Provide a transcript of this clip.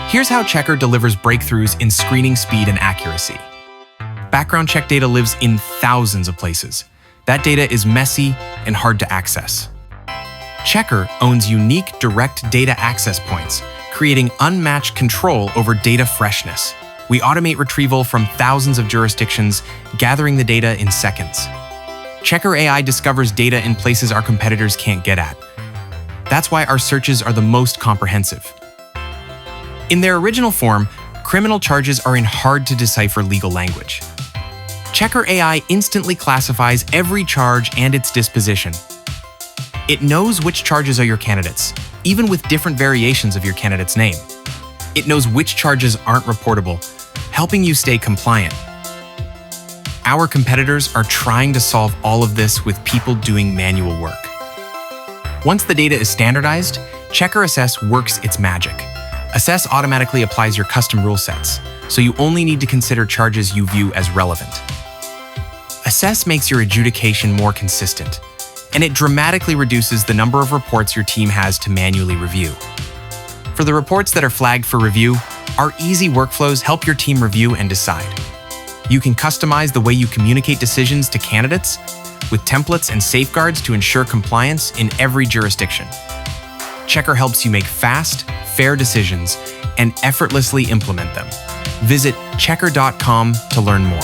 Here's how Checkr delivers breakthroughs in screening speed and accuracy. Background check data lives in thousands of places. That data is messy and hard to access. Checkr owns unique direct data access points, creating unmatched control over data freshness. We automate retrieval from thousands of jurisdictions, gathering the data in seconds. Checkr AI discovers data in places our competitors can't get at. That's why our searches are the most comprehensive. In their original form, criminal charges are in hard-to-decipher legal language. Checkr AI instantly classifies every charge and its disposition. It knows which charges are your candidates, even with different variations of your candidate's name. It knows which charges aren't reportable, helping you stay compliant. Our competitors are trying to solve all of this with people doing manual work. Once the data is standardized, Checkr Assess works its magic. Assess automatically applies your custom rule sets, so you only need to consider charges you view as relevant. Assess makes your adjudication more consistent, and it dramatically reduces the number of reports your team has to manually review. For the reports that are flagged for review, our easy workflows help your team review and decide. You can customize the way you communicate decisions to candidates with templates and safeguards to ensure compliance in every jurisdiction. Checkr helps you make fast, fair decisions and effortlessly implement them. Visit checkr.com to learn more.